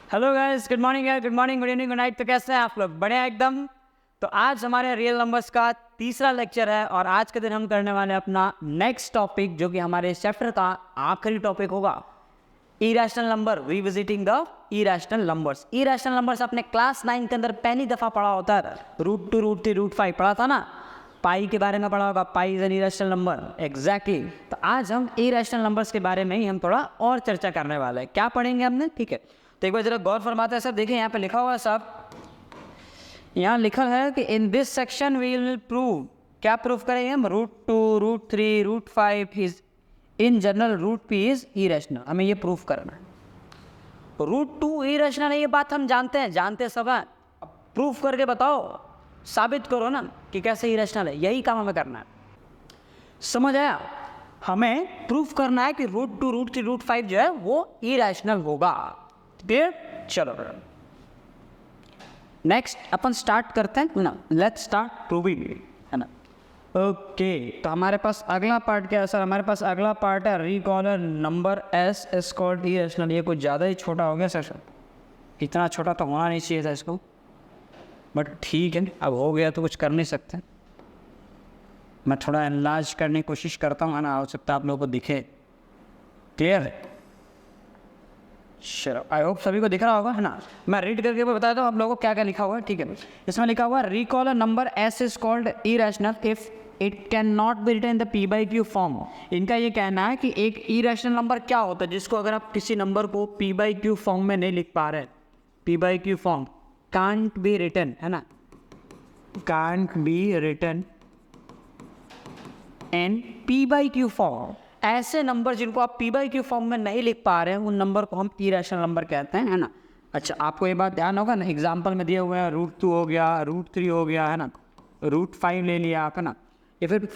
Hello guys, good morning यार, good morning, good evening, good night. तो कैसे हैं आप लोग? बढ़िया एकदम। तो आज हमारे रियल नंबर्स का तीसरा लेक्चर है और आज के दिन हम करने वाले हैं अपना नेक्स्ट टॉपिक, जो कि हमारे इस चैप्टर का आखिरी टॉपिक होगा, irrational number, revisiting the irrational numbers. Irrational numbers अपने क्लास 9 के अंदर पहली दफ़ा पढ़ा होता है। रूट 2, रूट 3, रूट 5 पढ़ा था ना। पाई के बारे में पढ़ा होगा, pi is an irrational number. Exactly. तो आज हम इरेशनल नंबर्स के बारे में ही हम थोड़ा और चर्चा करने वाले हैं। क्या पढ़ेंगे हमने? ठीक है, तो एक बार जरा गौर फरमाते हैं सब। देखिए यहाँ पे लिखा हुआ है सब, यहाँ लिखा है कि in this section we will prove. क्या प्रूव करेंगे हम? Root 2, root 3, root 5 is in general, root p is irrational. हमें ये प्रूफ करना है। रूट 2 इरेशनल है, ये बात हम जानते हैं सब हैं। अब प्रूफ करके बताओ, साबित करो ना कि कैसे इरेशनल है। यही काम हमें करना है। समझ आया? हमें प्रूफ करना है कि रूट 2, रूट 3, रूट 5 जो है वो इरेशनल होगा। क्लियर? चलो नेक्स्ट अपन स्टार्ट करते हैं ना। लेट्स स्टार्ट प्रूविंग, है ना। ओके, तो हमारे पास अगला पार्ट क्या है सर? हमारे पास अगला पार्ट है recall a number s is called irrational. ये कुछ ज़्यादा ही छोटा हो गया सर। इतना छोटा तो होना नहीं चाहिए था इसको, बट ठीक है, अब हो गया तो कुछ कर नहीं सकते। मैं थोड़ा एनलार्ज करने की कोशिश करता हूँ, है ना। हो सकता है आप लोगों को दिखे। क्लियर है? चलो, आई होप सभी को दिख रहा होगा, है ना। मैं रीड करके बताता हूँ आप लोगों को क्या क्या लिखा हुआ है। ठीक है, इसमें लिखा हुआ है recall a number s is called irrational if it can not be written in the p by q form. इनका ये कहना है कि एक इरेशनल नंबर क्या होता है जिसको अगर आप किसी नंबर को पी बाई क्यू फॉर्म में नहीं लिख पा रहे, p by q form can't be written, है ना, can't be written in p by q form. ऐसे नंबर जिनको आप पी बाई क्यू फॉर्म में नहीं लिख पा रहे हैं, उन नंबर को हम इरेशनल नंबर कहते हैं, है ना। अच्छा, आपको ये बात ध्यान होगा ना, एग्जाम्पल में दिए हुए हैं रूट 2 हो गया, रूट 3 हो गया, है ना, रूट 5 ले लिया आप, है ना। या फिर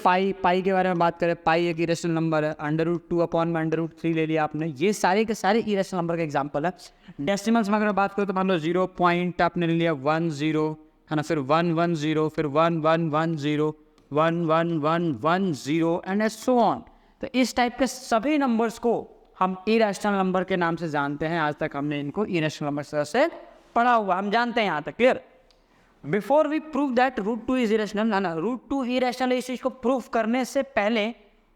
पाई के बारे में बात करें, पाई एक इरेशनल नंबर है। अंडर रूट 2 अपॉन में अंडर रूट 3 ले लिया आपने। ये सारे के सारे इरेशनल नंबर का एग्जाम्पल है। डेसिमल्स में अगर बात करो तो मान लो 0 पॉइंट आपने ले लिया 1 0, है ना, फिर 1 1 0, फिर 1 1 1 0, 1 1 1 1 0 एंड सो ऑन। तो इस टाइप के सभी नंबर्स को हम इरेशनल नंबर के नाम से जानते हैं। आज तक हमने इनको इरेशनल नंबर से पढ़ा हुआ, हम जानते हैं यहाँ तक। Clear? Before we prove that root 2 is irrational, है ना, रूट 2 इरेशनल, इस चीज़ को प्रूव करने से पहले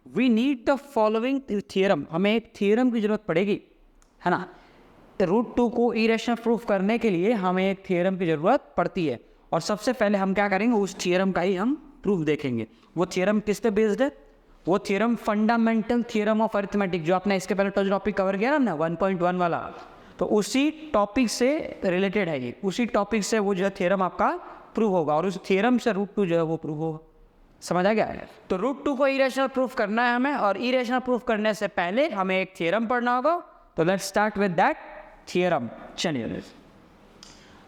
we need the following theorem. हमें एक थियरम की जरूरत पड़ेगी, है ना। रूट 2 को इरेशनल प्रूफ करने के लिए हमें एक थियरम की ज़रूरत पड़ती है। और सबसे पहले हम क्या करेंगे, उस थियरम का ही हम प्रूफ देखेंगे। वो थियरम किस पे बेस्ड है? वो theorem fundamental theorem of arithmetic, जो आपने इसके पहले टॉपिक कवर किया ना 1.1 वाला, तो उसी टॉपिक से रिलेटेड है ये। उसी टॉपिक से वो जो है थियरम आपका प्रूव होगा और उस थियरम से रूट 2 जो है वो प्रूव होगा। समझ आ गया? तो रूट 2 को इरेशनल प्रूफ करना है हमें, और इरेशनल प्रूफ करने से पहले हमें एक थियरम पढ़ना होगा। तो let's start with that theorem. चलिए,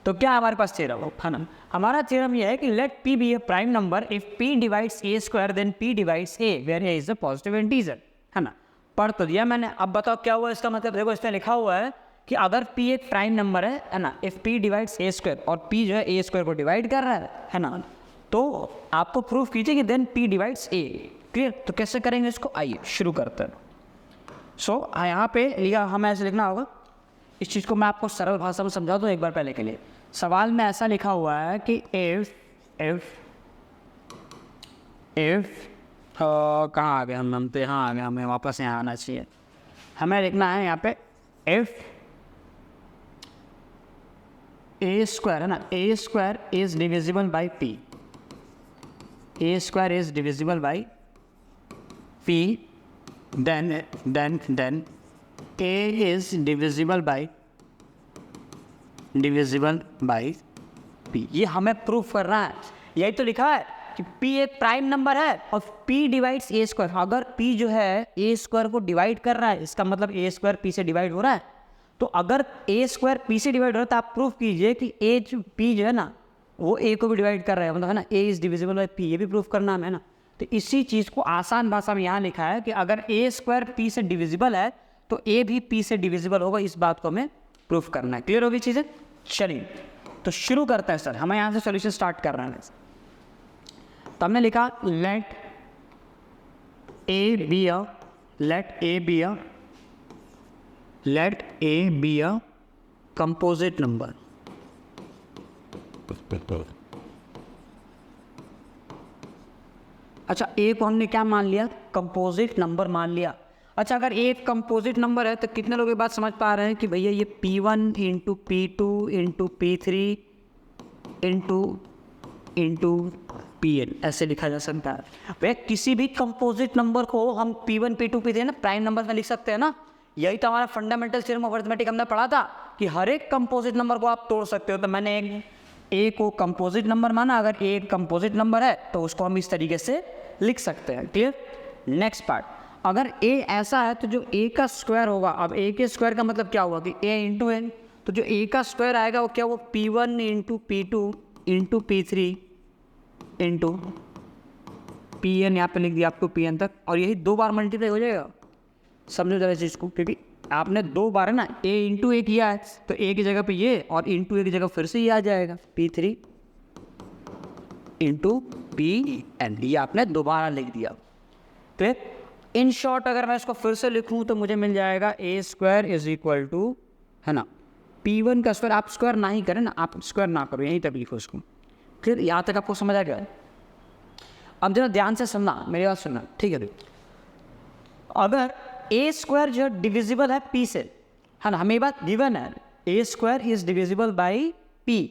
तो क्या हमारे पास थियरम है ना? हमारा थियरम ये है कि let p be a prime number if p divides a square then p divides a where a is a positive integer, है ना। पढ़ तो दिया मैंने, अब बताओ क्या हुआ इसका मतलब। देखो, इसमें लिखा हुआ है कि अगर पी एक प्राइम नंबर है ना, if p divides a square, और पी जो है ए स्क्वायर को डिवाइड कर रहा है ना, तो आपको प्रूफ कीजिए कि देन पी डिवाइड्स ए। क्लियर? तो कैसे करेंगे इसको, आइए शुरू करते हैं। सो यहाँ पे लिया हमें ऐसे लिखना होगा। इस चीज़ को मैं आपको सरल भाषा में समझा दूँ एक बार पहले के लिए। सवाल में ऐसा लिखा हुआ है कि इफ कहाँ आ गए हम तो यहाँ आ गए, हमें वापस यहाँ आना चाहिए। हमें लिखना है यहाँ पे इफ ए स्क्वायर, है ना, a square is divisible by p, a square is divisible by p, then a is divisible by p. ये हमें प्रूफ करना है। यही तो लिखा है कि P एक प्राइम नंबर है और P डिवाइड्स ए स्क्वायर। अगर P जो है ए स्क्वायर को डिवाइड कर रहा है, इसका मतलब ए स्क्वायर P से डिवाइड हो रहा है। तो अगर ए स्क्वायर P से डिवाइड हो रहा है तो आप प्रूफ कीजिए कि P जो है ना, वो A को भी डिवाइड कर रहा है, मतलब है ना, A is divisible by P। ये भी प्रूफ करना है ना। तो इसी चीज़ को आसान भाषा में यहाँ लिखा है कि अगर ए स्क्वायर P से डिविजिबल है तो A भी P से डिविजिबल होगा। इस बात को हमें प्रूफ करना है। क्लियर होगी चीज़ें? चलिए, तो शुरू करते हैं सर। हमें यहाँ से सॉल्यूशन स्टार्ट कर रहे हैं। तो हमने लिखा let a be a composite number. अच्छा, ए को हमने क्या मान लिया? कंपोजिट नंबर मान लिया। अच्छा, अगर एक कंपोजिट नंबर है तो कितने लोग ये बात समझ पा रहे हैं कि भैया ये P1 into P2 into P3 into Pn ऐसे लिखा जा सकता है। भैया किसी भी कंपोजिट नंबर को हम P1 P2 P3 ना प्राइम नंबर में लिख सकते हैं ना। यही तो हमारा फंडामेंटल थ्योरम ऑफ अरिथमेटिक हमने पढ़ा था कि हर एक कंपोजिट नंबर को आप तोड़ सकते हो। तो मैंने ए को कंपोजिट नंबर माना। अगर ए एक कंपोजिट नंबर है तो उसको हम इस तरीके से लिख सकते हैं। क्लियर? नेक्स्ट पार्ट, अगर ए ऐसा है तो जो ए का स्क्वायर होगा, अब ए के स्क्वायर का मतलब क्या हुआ कि ए इंटू एन, तो जो ए का स्क्वायर आएगा वो क्या हुआ? P1 into P2 into P3 into Pn, यहाँ पे लिख दिया आपको Pn तक, और यही 2 बार मल्टीप्लाई हो जाएगा। समझो जरा इस चीज़ को, क्योंकि आपने 2 बार है ना ए इंटू ए किया है, तो ए की जगह पे ये और इंटू ए की जगह फिर से ये आ जाएगा P3 इंटू Pn, ये आपने दोबारा लिख दिया। तो इन शॉर्ट अगर मैं इसको फिर से लिखूं तो मुझे मिल जाएगा ए स्क्वायर इज इक्वल टू, है ना, P1 का स्क्वायर। आप स्क्वायर ना ही करें ना, आप स्क्वायर ना करो, यहीं तक लिखो इसको। फिर यहाँ तक आपको समझ आ गया? अब जरा ध्यान से सुनना, मेरी बात सुनना, ठीक है? अगर ए स्क्वायर जो डिविजिबल है P से, है ना, हमें बात गिवन है a square is divisible by P।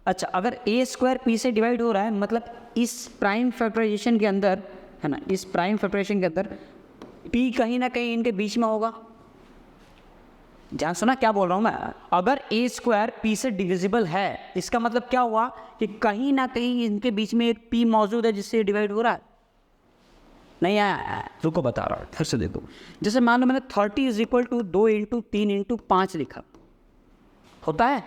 अच्छा, अगर ए स्क्वायर P से डिवाइड हो रहा है, मतलब इस प्राइम फैक्टराइजेशन के अंदर, है ना, इस प्राइम फैक्टराइजेशन के अंदर P कहीं ना कहीं इनके बीच में होगा। ध्यान सुना क्या बोल रहा हूँ मैं? अगर ए स्क्वायर P से डिविजिबल है, इसका मतलब क्या हुआ कि कहीं ना कहीं इनके बीच में एक P मौजूद है जिससे डिवाइड हो रहा है। नहीं आया? रुको बता रहा हूँ, फिर से देखो। जैसे मान लो मैंने 30 is equal to 2 into 3 into 5 लिखा, होता है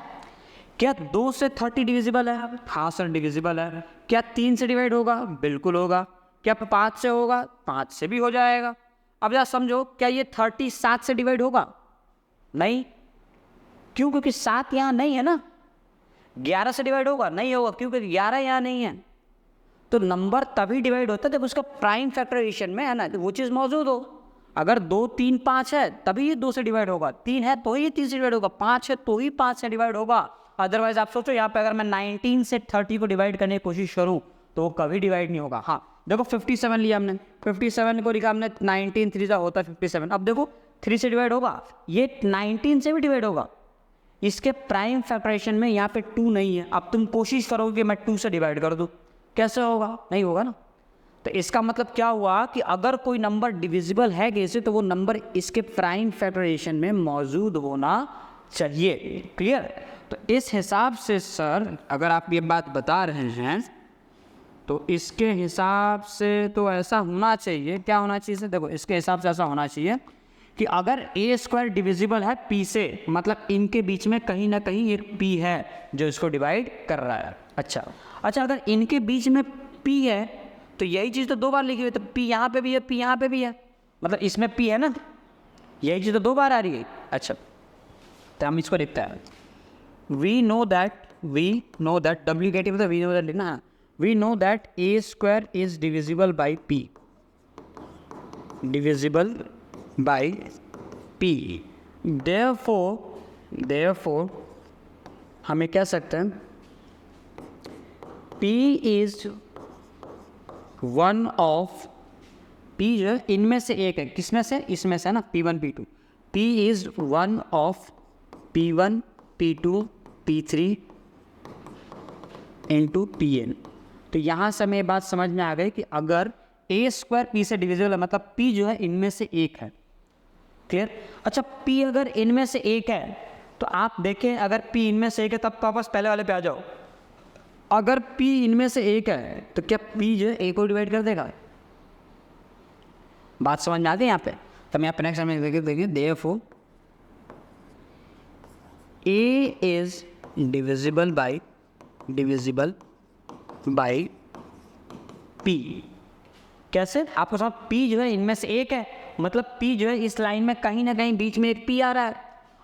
क्या? 2 से 30 डिविजिबल है? हाँ सर डिविजिबल है। क्या 3 से डिवाइड होगा? बिल्कुल होगा। क्या 5 से होगा? 5 से भी हो जाएगा। अब जरा समझो, क्या ये 30 7 से डिवाइड होगा? नहीं। क्यों? क्योंकि 7 यहाँ नहीं है ना। 11 से डिवाइड होगा? नहीं होगा, क्योंकि 11 यहाँ नहीं है। तो नंबर तभी डिवाइड होता है जब उसका प्राइम फैक्टराइजेशन में, है ना, वो चीज़ मौजूद हो। अगर 2 3 5 है तभी ये 2 से डिवाइड होगा, 3 है तो ही 3 से डिवाइड होगा, 5 है तो ही 5 से डिवाइड होगा। अदरवाइज आप सोचो यहाँ पे अगर मैं 19 से 30 को डिवाइड करने की कोशिश करूँ तो वो कभी डिवाइड नहीं होगा। हाँ देखो 57 लिया हमने, 57 को लिखा हमने, 19 3 होता है 57। अब देखो 3 से डिवाइड होगा, ये 19 से भी डिवाइड होगा। इसके प्राइम फैक्टराइजेशन में यहाँ पे 2 नहीं है। अब तुम कोशिश करोगे कि मैं 2 से डिवाइड कर दूँ, कैसे होगा? नहीं होगा ना। तो इसका मतलब क्या हुआ कि अगर कोई नंबर डिविजिबल है कैसे, तो वो नंबर इसके प्राइम फैक्टराइजेशन में मौजूद होना चाहिए। क्लियर? तो इस हिसाब से सर अगर आप ये बात बता रहे हैं तो इसके हिसाब से तो ऐसा होना चाहिए। क्या होना चाहिए? देखो इसके हिसाब से ऐसा होना चाहिए कि अगर ए स्क्वायर डिविजिबल है P से, मतलब इनके बीच में कहीं ना कहीं एक P है जो इसको डिवाइड कर रहा है। अच्छा, अगर इनके बीच में P है तो यही चीज़ तो 2 बार लिखी हुई है, तो P यहाँ पे भी है, P यहाँ पे भी है, मतलब इसमें P है ना, यही चीज़ तो 2 बार आ रही है। अच्छा, तो हम इसको लिखते हैं, वी नो दैट W कहती है, वी नो दैट लिखना है, we know that a square is divisible by P, divisible by P। Therefore हमें कह सकते हैं P is one of, P जो है इनमें से एक है, किसमें से? इसमें से ना, P1 P2। P is one of P1 P2 P3 into Pn। तो यहाँ से हमें बात समझ में आ गई कि अगर ए स्क्वायर P से डिविजिबल है, मतलब P जो है इनमें से एक है। क्लियर? अच्छा, P अगर इनमें से एक है तो आप देखें, अगर P इनमें से एक है तब तो वापस पहले वाले पे आ जाओ। अगर P इनमें से एक है तो क्या P जो है A को डिवाइड कर देगा? बात समझ में आ गई यहाँ पे? तो मैं यहाँ पे नेक्स्ट में देखिए therefore A is divisible by P। कैसे? आपको समझ, P जो है इनमें से एक है, मतलब P जो है इस लाइन में कहीं ना कहीं बीच में एक P आ रहा है।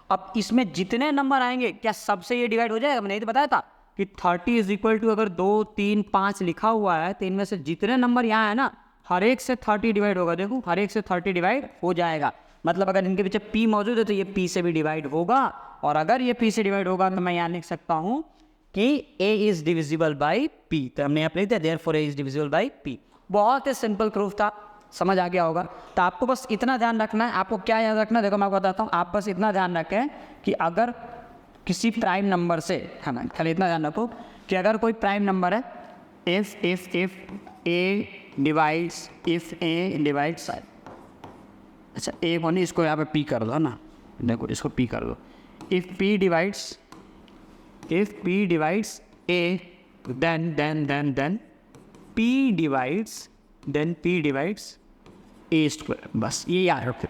अब इसमें जितने नंबर आएंगे क्या सबसे ये डिवाइड हो जाएगा? मैंने तो बताया था कि 30 इज इक्वल टू अगर 2 3 5 लिखा हुआ है तो इनमें से जितने नंबर यहाँ है ना, हर एक से 30 डिवाइड होगा। देखो हर एक से 30 डिवाइड हो जाएगा, मतलब अगर इनके पीछे P मौजूद है तो ये P से भी डिवाइड होगा और अगर ये P से डिवाइड होगा तो मैं यहाँ लिख सकता हूँ कि A is divisible by P, तो हमने यहाँ पे लिख दिया therefore A is divisible by P। बहुत ही सिंपल प्रूफ था, समझ आ गया होगा। तो आपको बस इतना ध्यान रखना है, आपको क्या याद रखना है, देखो मैं आपको बताता हूँ। आप बस इतना ध्यान रखें कि अगर किसी प्राइम नंबर से, है ना, खाली इतना ध्यान रखो कि अगर कोई प्राइम नंबर है, इफ A डिवाइड्स अच्छा A को नहीं, इसको यहाँ पे P कर दो ना, देखो इसको P कर दो। If P divides A then P divides A square, बस ये याद रखो।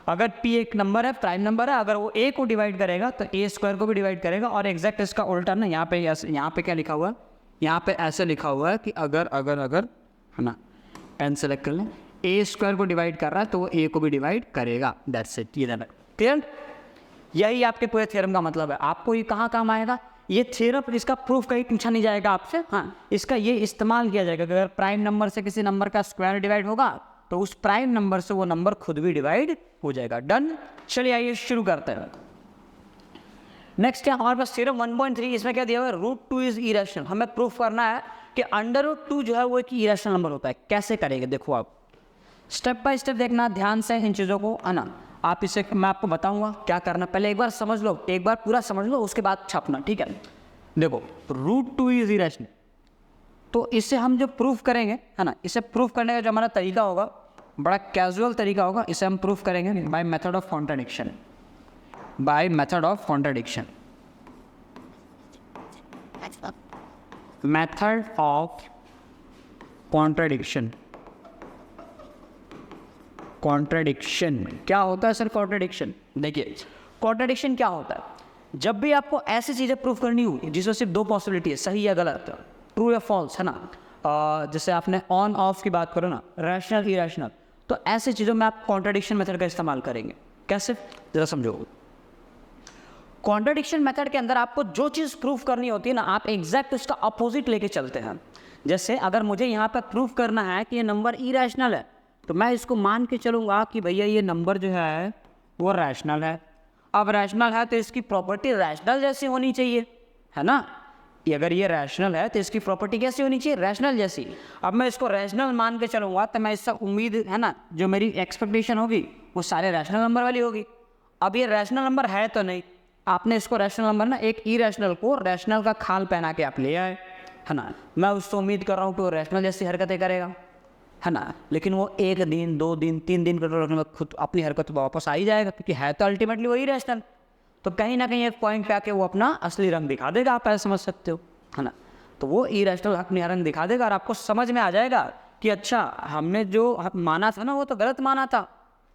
अगर P एक नंबर है, प्राइम नंबर है, अगर वो A को डिवाइड करेगा तो A स्क्वायर को भी डिवाइड करेगा। और एग्जैक्ट इसका उल्टा ना, यहाँ पे क्या लिखा हुआ है, यहाँ पे ऐसे लिखा हुआ है कि अगर है ना, एन सेलेक्ट कर लें, A स्क्वायर को डिवाइड कर रहा है तो वो A को भी डिवाइड करेगा। दैट्स इट, ये क्लियर। यही आपके पूरे थ्योरम का मतलब है। आपको ये कहाँ काम आएगा, ये थ्योरम, इसका प्रूफ कहीं पूछा नहीं जाएगा आपसे। हाँ, इसका ये इस्तेमाल किया जाएगा कि अगर प्राइम नंबर से किसी नंबर का स्क्वायर डिवाइड होगा तो उस प्राइम नंबर से वो नंबर खुद भी डिवाइड हो जाएगा। डन। चलिए आइए शुरू करते हैं। नेक्स्ट है हमारे पास थ्योरम 1.3। इसमें क्या दिया हुआ है, √2 इज इरेशनल। हमें प्रूफ करना है कि √2 जो है वो एक इरेशनल नंबर होता है। कैसे करेंगे, देखो आप स्टेप बाय स्टेप देखना ध्यान से इन चीज़ों को, है ना। आप इसे, मैं आपको बताऊंगा क्या करना, पहले एक बार समझ लो, एक बार पूरा समझ लो, उसके बाद छापना, ठीक है। देखो √2 इज इरेशनल, तो इससे हम जो प्रूफ करेंगे, है ना, इसे प्रूफ करने का जो हमारा तरीका होगा, बड़ा कैजुअल तरीका होगा। इसे हम प्रूफ करेंगे by method of contradiction. Method of contradiction क्या होता है सर कॉन्ट्राडिक्शन? देखिए कॉन्ट्राडिक्शन क्या होता है, जब भी आपको ऐसी चीज़ें प्रूफ करनी हो जिसमें सिर्फ दो पॉसिबिलिटी है, सही या गलत, ट्रू या फॉल्स, है ना। जैसे आपने ऑन ऑफ की बात करो ना, रैशनल इरेशनल, तो ऐसी चीज़ों में आप कॉन्ट्राडिक्शन मेथड का इस्तेमाल करेंगे। कैसे, जरा समझो। कॉन्ट्राडिक्शन मेथड के अंदर आपको जो चीज़ प्रूफ करनी होती है ना, आप एग्जैक्ट उसका अपोजिट लेके चलते हैं। जैसे अगर मुझे यहाँ पर प्रूफ करना है कि ये नंबर इरेशनल है, तो मैं इसको मान के चलूँगा कि भैया ये नंबर जो है वो रैशनल है। अब रैशनल है तो इसकी प्रॉपर्टी रैशनल जैसी होनी चाहिए, है ना। अगर ये रैशनल है तो इसकी प्रॉपर्टी कैसी होनी चाहिए, रैशनल जैसी। अब मैं इसको रैशनल मान के चलूँगा तो मैं इससे उम्मीद, है ना, जो मेरी एक्सपेक्टेशन होगी वो सारे रैशनल नंबर वाली होगी। अब ये रैशनल नंबर है तो नहीं, आपने इसको रैशनल नंबर ना, एक इरेशनल को रैशनल का खाल पहना के आप ले आए, है ना। मैं उससे उम्मीद कर रहा हूँ कि वो रैशनल जैसी हरकतें करेगा, है ना। लेकिन वो 1 दिन 2 दिन 3 दिन कर खुद अपनी हरकत वापस आ ही जाएगा, क्योंकि है तो अल्टीमेटली वही रैशनल। तो कहीं ना कहीं एक पॉइंट पे आके वो अपना असली रंग दिखा देगा, आप ऐसा समझ सकते हो, है ना। तो वो इरेशनल अपनी रंग दिखा देगा और आपको समझ में आ जाएगा कि अच्छा हमने जो माना था ना वो तो गलत माना था,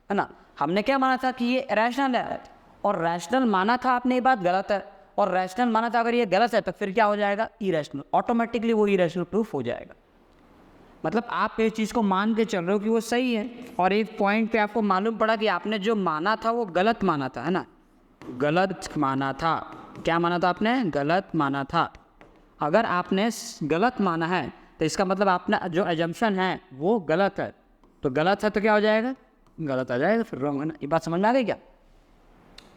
है ना। हमने क्या माना था कि ये रैशनल है, और रैशनल माना था आपने, ये बात गलत है, और रैशनल माना था अगर ये गलत है तो फिर क्या हो जाएगा, इरेशनल। ऑटोमेटिकली वो इरेशनल प्रूफ हो जाएगा। मतलब आप इस चीज़ को मान के चल रहे हो कि वो सही है, और एक पॉइंट पे आपको मालूम पड़ा कि आपने जो माना था वो गलत माना था, है ना, गलत माना था। क्या माना था आपने, गलत माना था। अगर आपने गलत माना है तो इसका मतलब आपने जो एजम्पशन है वो गलत है, तो गलत है तो क्या हो जाएगा, गलत आ जाएगा, फिर रॉन्ग, है ना। ये बात समझ में आ गई क्या,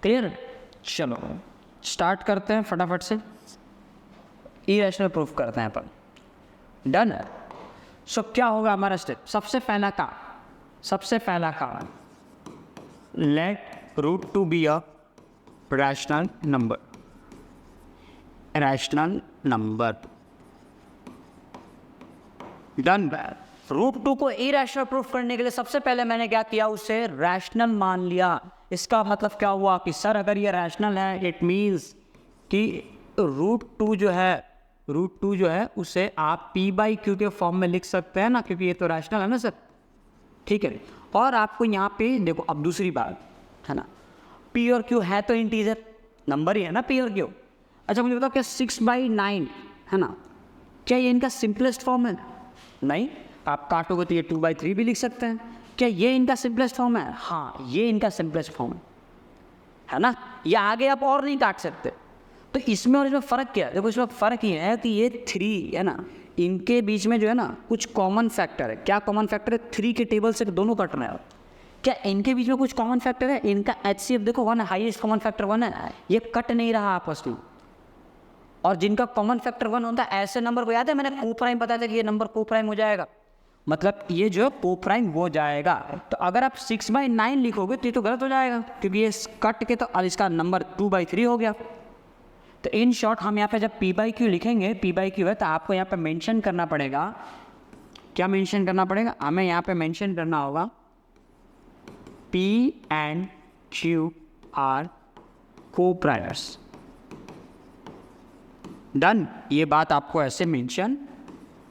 क्लियर। चलो स्टार्ट करते हैं फटाफट से, इरेशनल प्रूफ करते हैं अपन। डन है। सो क्या होगा हमारा स्टेप, सबसे पहला काम, let √2 be a rational number. Done. √2 को इरेशनल प्रूफ करने के लिए सबसे पहले मैंने क्या किया, उसे रैशनल मान लिया। इसका मतलब क्या हुआ कि सर अगर ये रैशनल है, इट मीन्स कि √2 जो है उसे आप P/Q के फॉर्म में लिख सकते हैं ना, क्योंकि ये तो रैशनल है ना सर, ठीक है। और आपको यहाँ पे देखो, अब दूसरी बात, है ना, P और Q है तो इंटीजर नंबर ही है ना, P और Q। अच्छा मुझे बताओ क्या 6/9 है ना, क्या ये इनका सिंपलेस्ट फॉर्म है? नहीं, आप काटोगे तो ये 2/3 भी लिख सकते हैं। क्या ये इनका सिंपलेस्ट फॉर्म है? हाँ, ये इनका सिंपलेस्ट फॉर्म है ना। ये आगे आप और नहीं काट सकते। तो इसमें और इसमें फ़र्क क्या है, देखो इसमें फ़र्क ये है कि ये 3 है ना, इनके बीच में जो है ना कुछ कॉमन फैक्टर है। क्या कॉमन फैक्टर है, 3 के टेबल से दोनों कट रहे हैं। क्या इनके बीच में कुछ कॉमन फैक्टर है? इनका HCF देखो 1 है, हाईएस्ट कॉमन फैक्टर 1 है, ये कट नहीं रहा आपस में। और जिनका कॉमन फैक्टर 1 होता है, ऐसे नंबर को याद है मैंने को प्राइम बताया था कि ये नंबर को प्राइम हो जाएगा, मतलब ये जो को प्राइम हो जाएगा। तो अगर आप 6/9 लिखोगे तो ये तो गलत हो जाएगा, क्योंकि ये कट के तो और इसका नंबर 2/3 हो गया। तो इन शॉर्ट हम यहाँ पे जब P/Q लिखेंगे, P/Q है तो आपको यहाँ पे मेंशन करना पड़ेगा, क्या मेंशन करना पड़ेगा? हमें यहाँ पे मेंशन करना होगा P and Q are coprimes. Done. ये बात आपको ऐसे मेंशन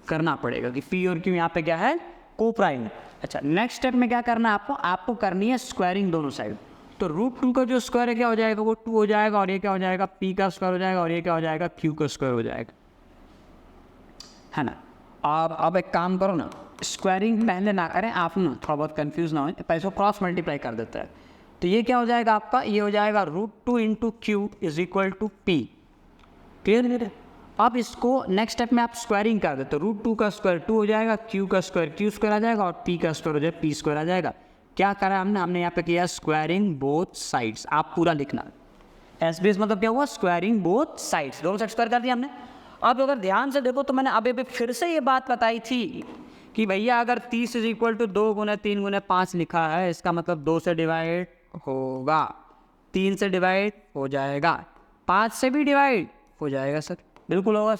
करना पड़ेगा कि P और Q यहाँ पे क्या है? को-प्राइम। अच्छा, नेक्स्ट स्टेप में क्या करना है आपको करनी है स्क्वायरिंग दोनों साइड। तो √2 का जो स्क्वायर है क्या हो जाएगा? वो 2 हो जाएगा, और ये क्या हो जाएगा? P का स्क्वायर हो जाएगा, और ये क्या हो जाएगा? Q का स्क्वायर हो जाएगा, है ना। अब एक काम करो ना, स्क्वायरिंग पहले ना करें आप ना, थोड़ा बहुत कंफ्यूज ना हो, पैसों क्रॉस मल्टीप्लाई कर देता है। तो ये क्या हो जाएगा आपका? ये हो जाएगा √2 × Q = P। क्लियर? अब इसको नेक्स्ट स्टेप में आप स्क्वायरिंग कर देते हो, √2 का स्क्वायर 2 हो जाएगा, Q का स्क्वायर Q स्क्वायर आ जाएगा, और P का स्क्वायर हो जाएगा P स्क्वायर आ जाएगा। क्या करा हमने यहाँ पे किया स्क्वायरिंग बोथ साइड्स। आप पूरा लिखना, SBS मतलब क्या हुआ? स्क्वायरिंग बोथ साइड्स, दोनों साइड स्क्वायर कर दिया हमने। अब अगर ध्यान से देखो तो मैंने अभी फिर से ये बात बताई थी कि भैया अगर 30 = 2 × 3 × 5 लिखा है, इसका मतलब 2 से डिवाइड होगा, 3 से डिवाइड हो जाएगा, 5 से भी डिवाइड हो जाएगा सर, बिल्कुल होगा।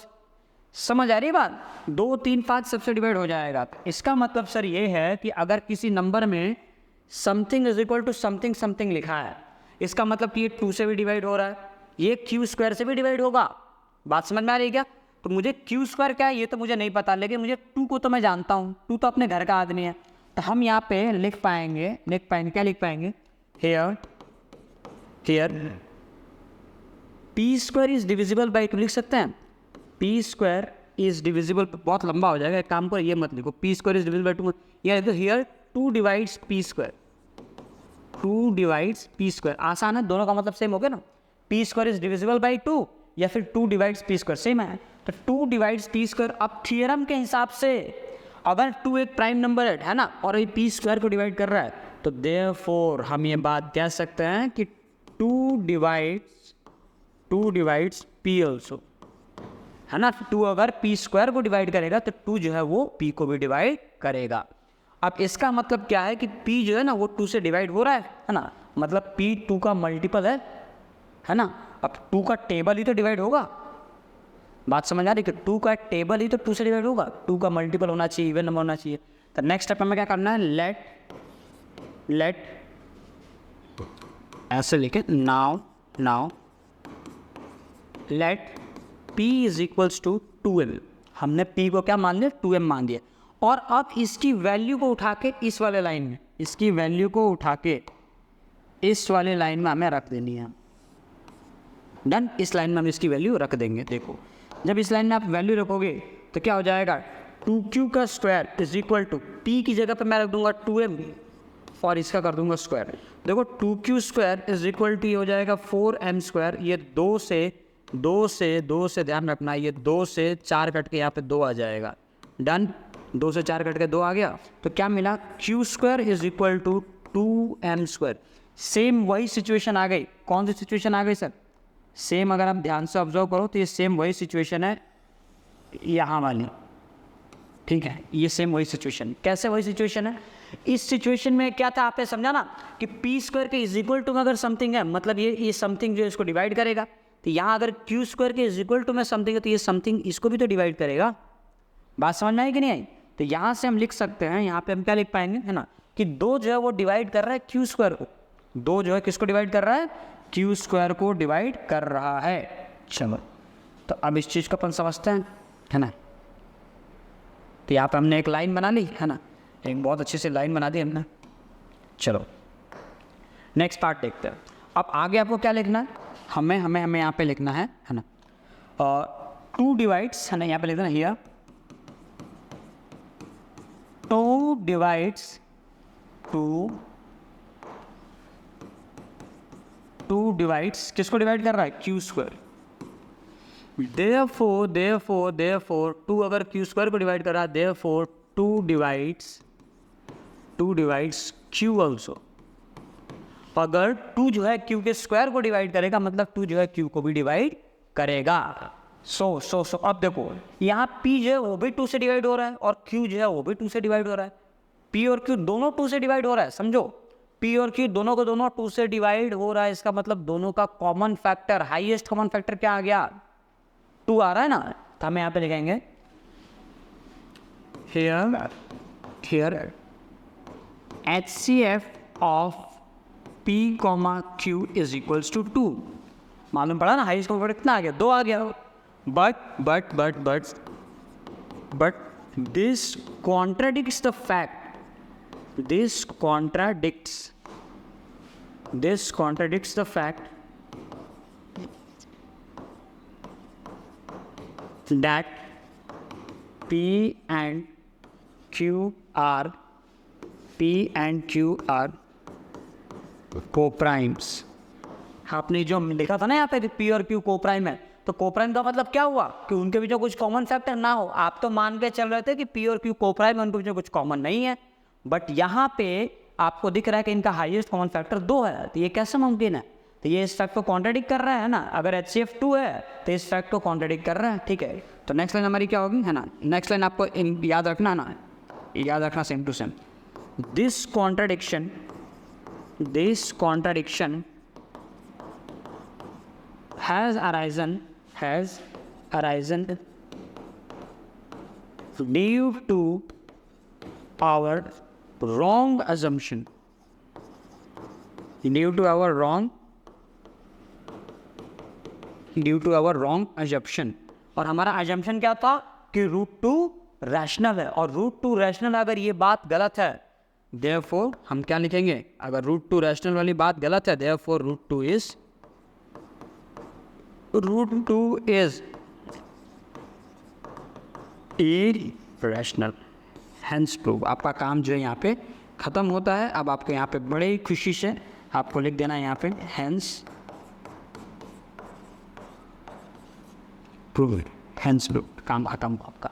समझ आ रही बात? 2, 3, 5 सबसे डिवाइड हो जाएगा। इसका मतलब सर ये है कि अगर किसी नंबर में समथिंग = समथिंग समथिंग लिखा है, इसका मतलब कि ये 2 से भी डिवाइड हो रहा है, ये Q स्क्वायर से भी डिवाइड होगा। बात समझ में आ रही है क्या? तो मुझे Q स्क्वायर क्या है ये तो मुझे नहीं पता, लेकिन मुझे 2 को तो मैं जानता हूँ, 2 तो अपने घर का आदमी है। तो हम यहाँ पे लिख पाएंगे क्या लिख पाएंगे? Hair P² is divisible by 2 लिख सकते हैं। P² इज डिविजिबल, बहुत लंबा हो जाएगा, एक काम करो ये मत लिखो, P² इज डिविजिबल बाई 2, या तो here 2 divides P², 2 divides P², आसान है, दोनों का मतलब सेम हो गया ना। P² इज डिविजिबल बाई 2 या फिर 2 डिवाइड्स P² सेम है, तो 2 डिवाइड्स P²। अब थियरम के हिसाब से अगर 2 एक प्राइम नंबर है ना, और ये P² को डिवाइड कर रहा है, तो देयरफॉर हम ये बात कह सकते हैं कि 2 डिवाइड्स P ऑल्सो, है ना। 2 अगर P² को डिवाइड करेगा तो 2 जो है वो P को भी डिवाइड करेगा। अब इसका मतलब क्या है कि P जो है ना वो 2 से डिवाइड हो रहा है ना, मतलब P 2 का मल्टीपल है ना। अब 2 का टेबल ही तो डिवाइड होगा, बात समझ आ रही है कि 2 का टेबल ही तो 2 से डिवाइड होगा, 2 का मल्टीपल होना चाहिए, इवन नंबर होना चाहिए। तो नेक्स्ट स्टेप में क्या करना है? लेट ऐसे लिखे, नाउ लेट P = 2m। हमने P को क्या मान लिया? 2m मान दिया। और अब इसकी वैल्यू को उठा के इस वाले लाइन में, इसकी वैल्यू को उठा के इस वाले लाइन में हमें रख देनी है। डन। इस लाइन में हम इसकी वैल्यू रख देंगे। देखो जब इस लाइन में आप वैल्यू रखोगे तो क्या हो जाएगा? 2Q का स्क्वायर = P की जगह पे मैं रख दूंगा 2m, और इसका कर दूंगा स्क्वायर। देखो 2Q² = हो जाएगा 4m²। ये 2 से ध्यान रखना, ये 2 से 4 कट के यहाँ पे 2 आ जाएगा। डन। 2 से 4 कट के 2 आ गया, तो क्या मिला? Q² = 2m²। सेम वही सिचुएशन आ गई। कौन सी सिचुएशन आ गई सर? सेम, अगर आप ध्यान से ऑब्जर्व करो तो ये सेम वही सिचुएशन है यहाँ वाली, ठीक है। ये सेम वही सिचुएशन। कैसे वही सिचुएशन है? इस सिचुएशन में क्या था आपने समझा ना कि P² के = में अगर समथिंग है, मतलब ये समथिंग जो इसको डिवाइड करेगा। तो यहाँ अगर Q² के = में समथिंग है तो ये समथिंग इसको भी तो डिवाइड करेगा। बात समझ में आई कि नहीं आई? तो यहाँ से हम लिख सकते हैं, यहाँ पे हम क्या लिख पाएंगे, है ना, कि 2 जो है वो डिवाइड कर रहा है Q² को। 2 जो है किसको डिवाइड कर रहा है? Q² को डिवाइड कर रहा है। चलो, तो अब इस चीज़ को अपन समझते हैं, है ना। तो यहाँ पे हमने एक लाइन बना ली, है ना, एक बहुत अच्छी सी लाइन बना दी हमने। चलो नेक्स्ट पार्ट देखते हैं। अब आगे आपको क्या लिखना है? हमें यहाँ पे लिखना है ना, 2 डिवाइड्स, है ना, यहाँ पे लिखना है हियर 2 डिवाइड्स किसको डिवाइड कर रहा है? Q²। therefore 2 अगर Q² को डिवाइड कर रहा है, therefore 2 divides 2 divides q also. अगर 2 जो है q के स्क्वायर को डिवाइड करेगा मतलब 2 जो है q को भी डिवाइड करेगा। सो अब देखो यहाँ p जो है वो भी 2 से डिवाइड हो रहा है और q जो है वो भी 2 से डिवाइड हो रहा है। p और q दोनों 2 से डिवाइड हो रहा है, समझो p और q दोनों को दोनों 2 से डिवाइड हो रहा है। इसका मतलब दोनों का common factor, highest common factor क्या आ गया? 2 आ रहा है ना। तो हम यहाँ पे लिखेंगे here HCF of p, q is equals to 2। मालूम पड़ा ना, हाईएस्ट कॉमन फैक्टर कितना आ गया? 2 आ गया। but this contradicts the fact, this contradicts the fact that p and q are co-primes। आपने जो लिखा था ना यहाँ पे p और q को-प्राइम है, तो को-प्राइम का मतलब क्या हुआ कि उनके बीच में कुछ कॉमन फैक्टर ना हो। आप तो मान के चल रहे थे कि p और q को-प्राइम है, उनके बीच में कुछ कॉमन नहीं है, बट यहाँ पे आपको दिख रहा है कि इनका हाईएस्ट कॉमन फैक्टर 2 है। तो ये कैसे मुमकिन है? तो ये इस फैक्ट को कॉन्ट्राडिक्ट कर रहा है ना। अगर HCF 2 है तो इस फैक्ट को कॉन्ट्राडिक्ट कर रहा है, ठीक है। तो नेक्स्ट लाइन हमारी क्या होगी, है ना? नेक्स्ट लाइन आपको याद रखना है ना, याद रखना same to same. This contradiction has arisen due to our wrong assumption, और हमारा assumption क्या था कि √2 रैशनल है, और √2 रैशनल अगर ये बात गलत है therefore हम क्या लिखेंगे? अगर √2 रैशनल वाली बात गलत है therefore √2 is irrational, hence proof। आपका काम जो है यहाँ पे ख़त्म होता है। अब आपको यहाँ पे बड़े ही खुशी से आपको लिख देना है यहाँ पे hence proof, काम ख़त्म आपका।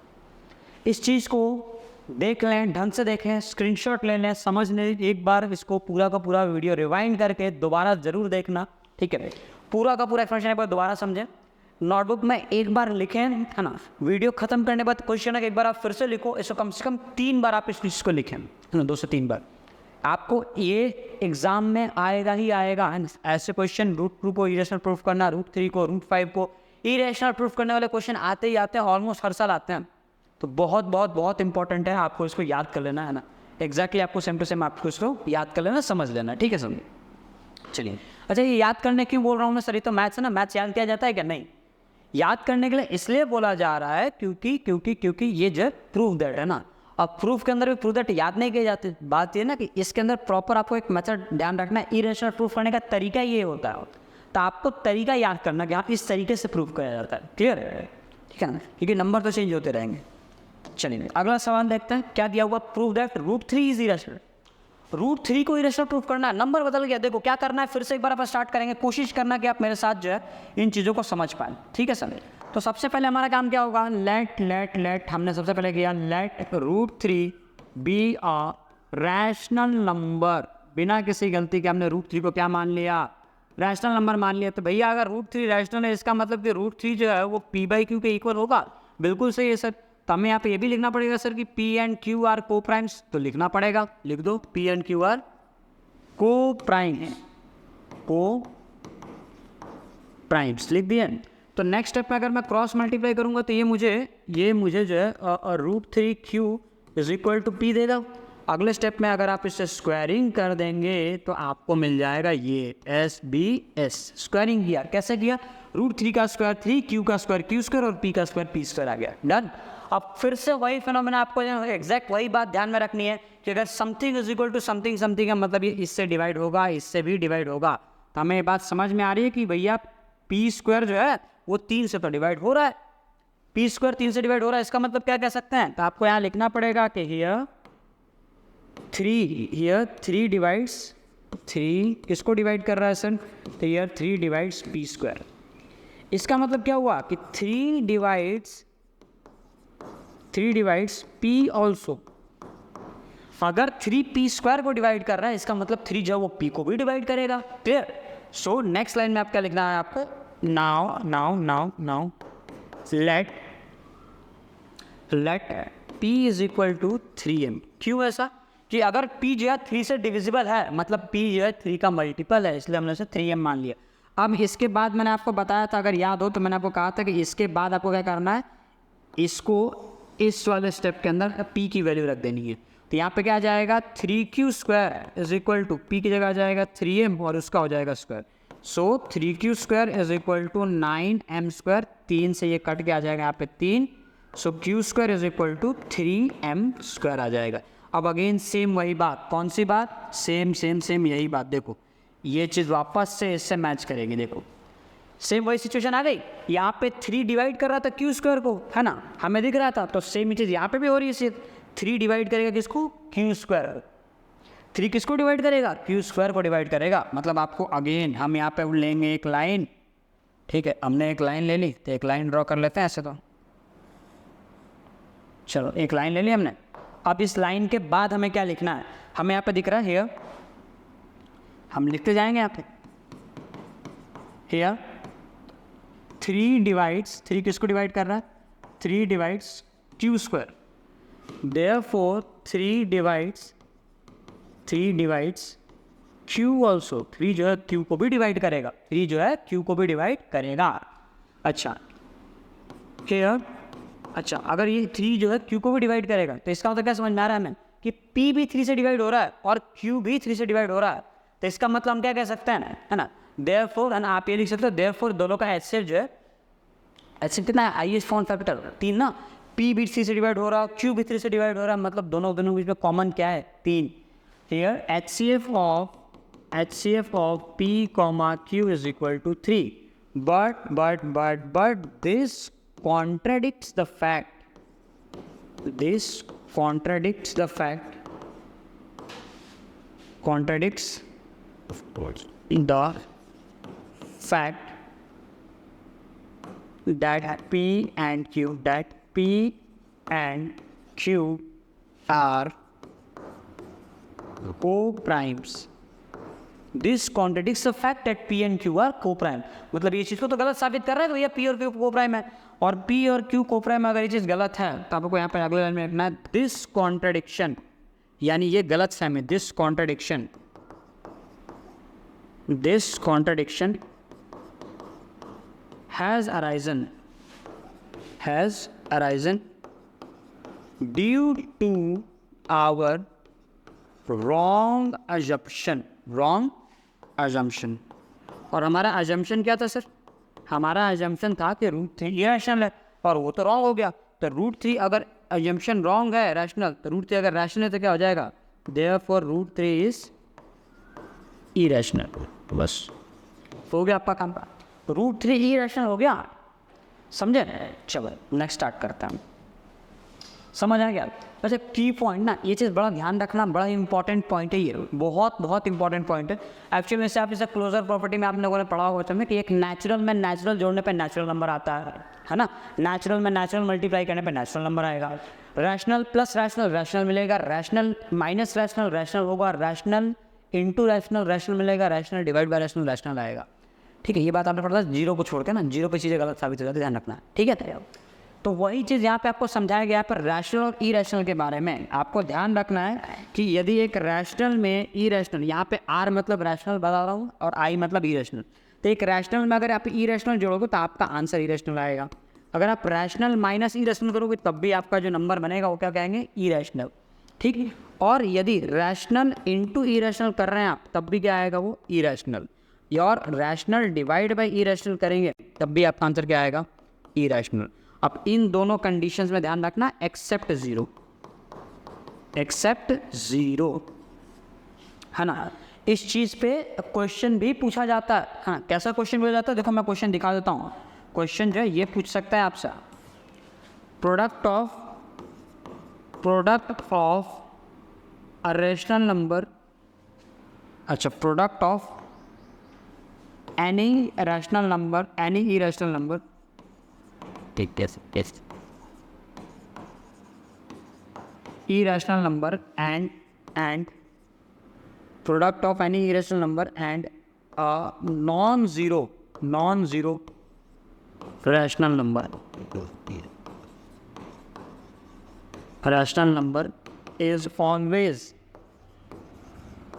इस चीज़ को देख लें, ढंग से देखें, स्क्रीनशॉट ले लें, समझ लें, एक बार इसको पूरा का पूरा वीडियो रिवाइंड करके दोबारा ज़रूर देखना, ठीक है। पूरा का पूरा एक्सप्लेनेशन एक बार दोबारा समझें, नोटबुक में एक बार लिखें, है ना। वीडियो ख़त्म करने के बाद कोशिश करना कि एक बार आप फिर से लिखो, इसको कम से कम 3 बार आप इस चीज़ को लिखें, है ना, 2 से 3 बार। आपको ये एग्ज़ाम में आएगा ही आएगा, है ना। ऐसे क्वेश्चन √2 को इरेशनल प्रूफ करना, √3 को, √5 को इरेशनल प्रूफ करने वाले क्वेश्चन आते ही आते हैं, ऑलमोस्ट हर साल आते हैं। तो बहुत बहुत बहुत इंपॉर्टेंट है, आपको इसको याद कर लेना, है ना। एग्जैक्टली आपको सेम टू सेम आपको इसको याद कर लेना, समझ लेना, ठीक है। समझिए, चलिए। अच्छा, ये याद करने क्यों बोल रहा हूँ मैं सर? ये तो मैथ्स है ना, मैथ्स याद किया जाता है क्या? नहीं, याद करने के लिए इसलिए बोला जा रहा है क्योंकि ये जो प्रूफ दैट है ना। अब प्रूफ के अंदर भी प्रूफ दैट याद नहीं किए जाते। बात ये ना कि इसके अंदर प्रॉपर आपको एक मेथड ध्यान रखना है। इरेशनल प्रूफ करने का तरीका ये होता है, तो आपको तरीका याद करना कि आप इस तरीके से प्रूफ किया जाता है। क्लियर है, ठीक है ना, क्योंकि नंबर तो चेंज होते रहेंगे। चलिए अगला सवाल देखते हैं, क्या दिया हुआ? Proof that √3 is irrational. √3 को इरेशनल प्रूफ करना है, नंबर बदल गया। देखो क्या करना है, फिर से एक बार आप स्टार्ट करेंगे। कोशिश करना कि आप मेरे साथ जो है इन चीज़ों को समझ पाएँ, ठीक है सर। तो सबसे पहले हमारा काम क्या होगा? लेट हमने सबसे पहले किया let √3 be a rational number. बिना किसी गलती के हमने √3 को क्या मान लिया? रैशनल नंबर मान लिया। तो भैया अगर √3 रैशनल है, इसका मतलब कि √3 जो है वो p/q के इक्वल होगा। बिल्कुल सही है सर। तो हमें यहाँ पे ये भी लिखना पड़ेगा सर कि P एंड Q आर को प्राइम्स। तो लिखना पड़ेगा, लिख दो P एंड Q आर को प्राइम है, को प्राइम्स लिख दिए। तो नेक्स्ट स्टेप में अगर मैं क्रॉस मल्टीप्लाई करूँगा तो ये मुझे जो है √3Q is equal to P देगा। अगले स्टेप में अगर आप इससे स्क्वायरिंग कर देंगे तो आपको मिल जाएगा ये SBS। स्क्वायरिंग किया, कैसे किया? √3 का स्क्वायर 3, Q का स्क्वायर Q² और P का स्क्वायर P² आ गया। डन। अब फिर से वही फिनोमेना आपको एग्जैक्ट वही बात ध्यान में रखनी है कि अगर something is equal to something का मतलब ये इससे डिवाइड होगा, इससे भी डिवाइड होगा। तो हमें ये बात समझ में आ रही है कि भैया P² जो है वो 3 से तो डिवाइड हो रहा है, P² 3 से डिवाइड हो रहा है। इसका मतलब क्या कह सकते हैं? तो आपको यहाँ लिखना पड़ेगा कि हियर 3 डिवाइड्स 3 किसको डिवाइड कर रहा है सर? तो हियर 3 डिवाइड्स P²। इसका मतलब क्या हुआ कि 3 डिवाइड्स P ऑल्सो। अगर 3p² को डिवाइड कर रहा है इसका मतलब 3 जो है वो p को भी डिवाइड करेगा। क्लियर? सो नेक्स्ट लाइन में आप क्या लिखना है आपको, now let p is equal to 3m। क्यों ऐसा? कि अगर p जो है 3 से डिविजिबल है, मतलब p जो है 3 का मल्टीपल है, इसलिए हमने उसे 3m मान लिया। अब इसके बाद मैंने आपको बताया था, अगर याद हो तो मैंने आपको कहा था कि इसके बाद आपको क्या करना है, इसको इस वाले स्टेप के अंदर p की वैल्यू रख देनी है। तो यहाँ पे क्या आ जाएगा, 3q² is equal to p की जगह आ जाएगा 3m और उसका हो जाएगा square. So 3q² is equal to 9m², 3 से ये कट के आ जाएगा यहाँ पे 3। So q² is equal to 3m² आ जाएगा। अब अगेन सेम वही बात, कौन सी बात, सेम यही बात। देखो ये चीज़ वापस से इससे मैच करेगी। देखो सेम वही सिचुएशन आ गई, यहाँ पे 3 डिवाइड कर रहा था q² को, है ना, हमें दिख रहा था, तो सेम चीज़ यहाँ पे भी हो रही है। 3 डिवाइड करेगा किसको, q²। 3 किसको डिवाइड करेगा, q² को डिवाइड करेगा। मतलब आपको अगेन हम यहाँ पे लेंगे एक लाइन, ठीक है, हमने एक लाइन ले ली, तो एक लाइन ड्रॉ कर लेते हैं ऐसे। तो चलो एक लाइन ले ली हमने। अब इस लाइन के बाद हमें क्या लिखना है, हमें यहाँ पे दिख रहा है हियर, हम लिखते जाएंगे यहाँ पे हियर 3 डिवाइड्स, 3 किसको डिवाइड कर रहा है, 3 divides q²। Therefore 3 divides q also. 3 जो है q को भी डिवाइड करेगा, 3 जो है q को भी डिवाइड करेगा। अच्छा हियर, अच्छा अगर ये 3 जो है q को भी डिवाइड करेगा तो इसका मतलब क्या समझ में आ रहा है हमें कि p भी 3 से डिवाइड हो रहा है और q भी 3 से डिवाइड हो रहा है। तो इसका मतलब हम क्या कह सकते हैं, है ना, देयरफॉर, है ना, आप ये लिख सकते हो देयरफॉर दोनों का HCF जो है, HCF कितना है, हाईएस्ट फॉर्म फैक्टर 3 ना, p भी 3 से डिवाइड हो रहा है, q भी 3 से डिवाइड हो रहा है, मतलब दोनों के बीच में कॉमन क्या है, 3। Here HCF of p, q is equal to 3। But this contradicts the fact that P and Q are co-primes. This contradicts the fact that P and Q are co-prime. मतलब ये चीज़ को तो गलत साबित कर रहा है कि भैया P और Q co-prime है, और P और Q co-prime अगर ये चीज़ गलत है तो आपको यहाँ पर अगले लाइन में लिखना है दिस कॉन्ट्रडिक्शन, यानी ये गलत फहमी, this contradiction has arisen due to our wrong assumption। और हमारा assumption क्या था सर, हमारा assumption था कि √3 irrational है, और वो तो wrong हो गया। तो √3 अगर assumption wrong है rational, तो √3 अगर rational है तो क्या हो जाएगा, therefore √3 is irrational। बस हो गया आपका काम, √3 irrational हो गया, समझे। चलो नेक्स्ट स्टार्ट करते हैं, समझ आ गया। वैसे की पॉइंट ना, ये चीज़ बड़ा ध्यान रखना, बड़ा इंपॉर्टेंट पॉइंट है, ये बहुत इंपॉर्टेंट पॉइंट है। एक्चुअली में से आप इसे क्लोजर प्रॉपर्टी में आप लोगों ने पढ़ा होगा कि एक नेचुरल में नेचुरल जोड़ने पे नेचुरल नंबर आता है ना, नेचुरल में नेचुरल मल्टीप्लाई करने पे नेचुरल नंबर आएगा, रैशनल प्लस रैशनल मिलेगा, रैशनल माइनस रैशनल होगा, रैशनल इंटू रैशनल मिलेगा, रैशनल डिवाइड बाय रैशनल आएगा। ठीक है, ये बात आपने पढ़ा था, जीरो को छोड़ के ना, जीरो पे चीज़ें गलत साबित हो जाती है, ध्यान रखना, ठीक है। तो वही चीज़ यहाँ पे आपको समझाया गया पर रैशनल और इरेशनल के बारे में आपको ध्यान रखना है कि यदि एक रैशनल में इरेशनल, यहाँ पे आर मतलब रैशनल बता रहा हूँ और आई मतलब इरेशनल, तो एक रैशनल में अगर आप इरेशनल जोड़ोगे तो आपका आंसर इरेशनल आएगा। अगर आप रैशनल माइनस इरेशनल करोगे तब भी आपका जो नंबर बनेगा वो क्या कहेंगे, इरेशनल, ठीक है। और यदि रैशनल इंटू इरेशनल कर रहे हैं आप तब भी क्या आएगा, वो इरेशनल। और रैशनल डिवाइड बाई इरेशनल करेंगे तब भी आपका आंसर क्या आएगा, इरेशनल। अब इन दोनों कंडीशंस में ध्यान रखना, एक्सेप्ट जीरो, है ना। इस चीज़ पे क्वेश्चन भी पूछा जाता है, हाँ, कैसा क्वेश्चन पूछा जाता है, देखो मैं क्वेश्चन दिखा देता हूँ। क्वेश्चन जो है ये पूछ सकता है आपसे, product of a rational number, अच्छा, product of any rational number, any irrational number, irrational number and and product of any irrational number and non-zero rational number is always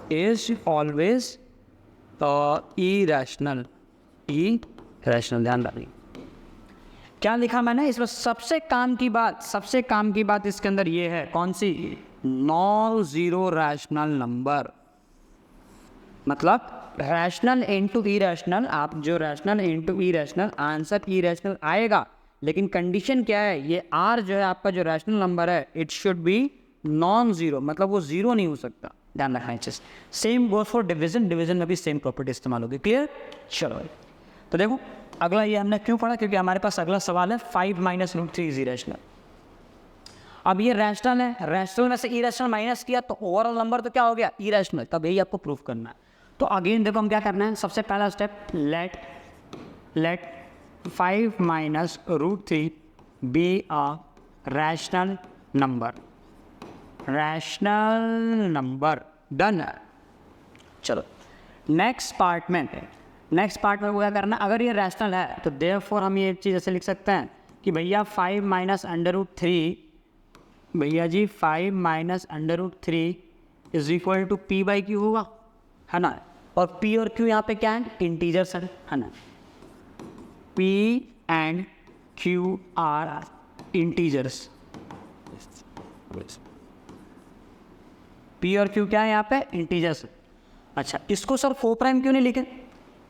irrational. ध्यान रखिए क्या लिखा मैंने इसमें। सबसे काम की बात इसके अंदर ये है, कौन सी? नॉन जीरो रैशनल नंबर, मतलब रैशनल इनटू इरेशनल। आप जो rational into irrational, answer irrational आएगा, लेकिन कंडीशन क्या है? ये आर जो है आपका जो रैशनल नंबर है, it should be non zero, मतलब वो जीरो नहीं हो सकता। ध्यान रखना है चीज। सेम गोज फॉर डिवीजन में भी सेम प्रॉपर्टी इस्तेमाल होगी। क्लियर? चलो तो देखो अगला ये हमने क्यों पढ़ा, क्योंकि हमारे पास अगला सवाल है 5 माइनस रूट 3 इज इरेशनल। अब ये रैशनल है, रैशनल में से इरेशनल माइनस किया तो ओवरऑल नंबर तो क्या हो गया? इरेशनल। तब यही आपको प्रूफ करना है। तो अगेन देखो हम क्या करना है, सबसे पहला step, let 5 minus root 3 be a rational number. Done. चलो नेक्स्ट पार्ट में वो क्या करना, अगर ये रैशनल है तो देयरफॉर हम ये चीज़ ऐसे लिख सकते हैं कि भैया 5 माइनस अंडर रूट 3, भैया जी 5 minus under root 3 is equal to p by q होगा, है ना। और पी और क्यू यहाँ पे क्या है? इंटीजर्स है ना। P and Q R integers. P और क्यू क्या है यहाँ पे? इंटीजर्स। अच्छा, इसको सर 4 प्राइम क्यों नहीं लिखे?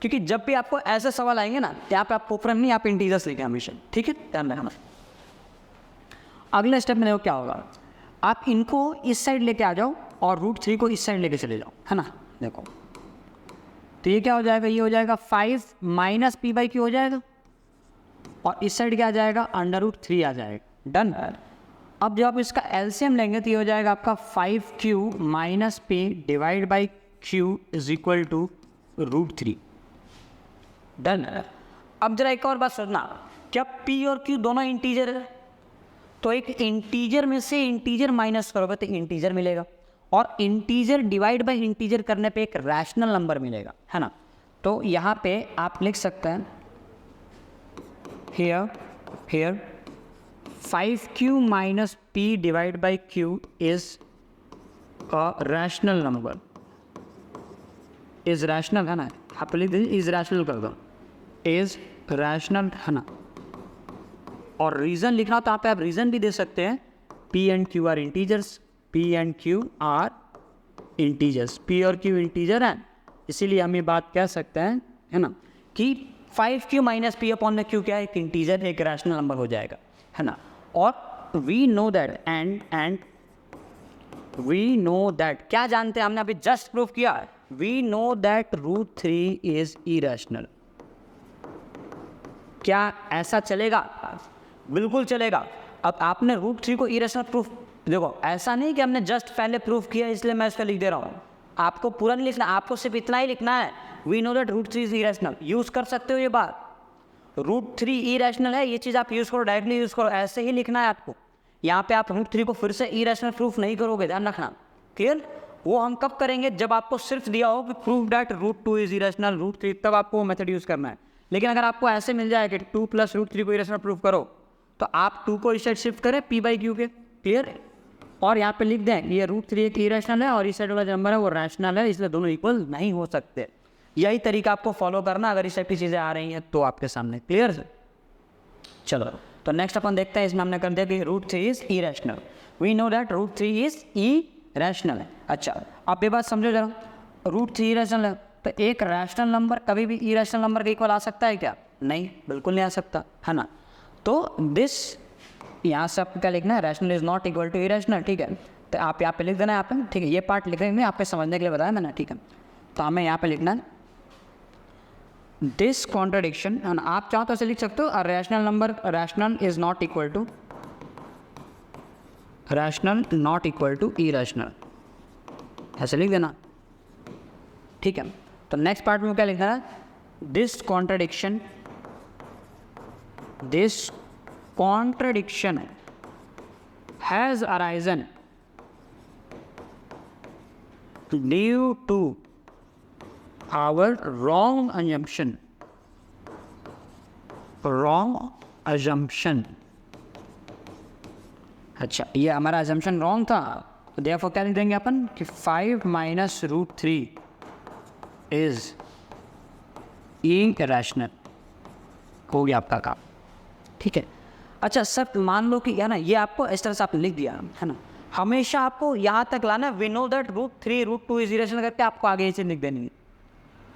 क्योंकि जब भी आपको ऐसे सवाल आएंगे ना, यहाँ पे आप 4 प्राइम नहीं, यहाँ पे इंटीजर्स लिखे हमेशा। ठीक है, ध्यान रखना। अगले स्टेप में देखो क्या होगा, आप इनको इस साइड लेके आ जाओ और रूट 3 को इस साइड लेके चले जाओ, है ना। देखो तो ये क्या हो जाएगा, ये हो जाएगा 5 माइनस पी बाई क्यू हो जाएगा, और इस साइड क्या आ जाएगा? अंडर रूट 3 आ जाएगा। डन। अब जब आप इसका एलसीएम लेंगे तो ये हो जाएगा आपका 5q minus p divide by q is equal to root 3। Done. अब जरा एक और बात सोचना, क्या p और q दोनों इंटीजर है? तो एक इंटीजर में से इंटीजर माइनस करोगे तो इंटीजर मिलेगा, और इंटीजर डिवाइड बाय इंटीजर करने पे एक रैशनल नंबर मिलेगा, है ना। तो यहाँ पे आप लिख सकते हैं here 5q minus p divide by q is a rational number, is rational, है ना। आप लिख दीजिए इज रैशनल कर दो, इज रैशनल, है ना। और रीज़न लिखना तो आप रीज़न भी दे सकते हैं, p and q are integers, p and q are integers, p और q इंटीजर हैं, इसीलिए हम ये बात कह सकते हैं, है ना, कि 5q माइनस पी अपॉन में q क्या है? एक इंटीजर, एक रैशनल नंबर हो जाएगा, है ना। और we know that and we know that, क्या जानते हैं हमने अभी जस्ट प्रूफ किया, we know that root 3 is irrational. क्या ऐसा चलेगा? बिल्कुल चलेगा। अब आपने रूट 3 को इरेशनल प्रूफ, देखो ऐसा नहीं कि हमने जस्ट पहले प्रूफ किया इसलिए मैं इसका लिख दे रहा हूँ, आपको पूरा नहीं लिखना, आपको सिर्फ इतना ही लिखना है, we know that root 3 is irrational. Use कर सकते हो ये बात, रूट 3 इरेशनल है, ये चीज़ आप यूज़ करो, डायरेक्टली यूज़ करो, ऐसे ही लिखना है आपको। यहाँ पे आप रूट 3 को फिर से इरेशनल प्रूफ नहीं करोगे, ध्यान रखना। क्लियर? वो हम कब करेंगे? जब आपको सिर्फ दिया हो कि proof that root 2 is irrational, root 3, तब आपको वो मेथड यूज़ करना है। लेकिन अगर आपको ऐसे मिल जाए कि 2 प्लस रूट 3 को इरेशनल प्रूफ करो, तो आप 2 को इस साइड शिफ्ट करें पी बाई क्यू के। क्लियर? और यहाँ पे लिख दें ये रूट 3 एक इरेशनल है और इस साइड वाला जो नंबर है वो रैशनल है, इसलिए दोनों इक्वल नहीं हो सकते। यही तरीका आपको फॉलो करना अगर इस टाइप की चीज़ें आ रही हैं तो आपके सामने। क्लियर है? चलो तो नेक्स्ट अपन देखते हैं, इसमें हमने कर दिया कि root 3 is irrational, we know that root 3 is irrational है। अच्छा, आप ये बात समझो जरा, रूट 3 इरेशनल है तो एक रैशनल नंबर कभी भी इरेशनल नंबर के इक्वल आ सकता है क्या? नहीं, बिल्कुल नहीं आ सकता, है ना। तो दिस यहाँ से आपको क्या लिखना है? Rational is not equal to irrational. ठीक है, तो आप यहाँ पे लिख देना, यहाँ पे, ठीक है, ये पार्ट लिख देंगे, आप पे समझने के लिए बताया मैंने, ठीक है। तो हमें यहाँ पे लिखना है दिस कॉन्ट्रडिक्शन, आप चाहो तो ऐसे लिख सकते हो, a rational number rational is not equal to rational not equal to irrational, ऐसे लिख देना, ठीक है। तो नेक्स्ट पार्ट में क्या लिखना है? This contradiction has arisen due to our wrong assumption. अच्छा, ये हमारा अजम्पशन रॉन्ग था, तो देयरफॉर क्या लिख देंगे अपन कि 5 माइनस रूट 3 इज इरैशनल। हो गया आपका काम, ठीक है। अच्छा सर, मान लो कि है ना, ये आपको इस तरह से आपने लिख दिया है ना, हमेशा आपको यहाँ तक लाना, we know that root 3 root 2 is irrational करके आपको आगे इसे लिख देनी है।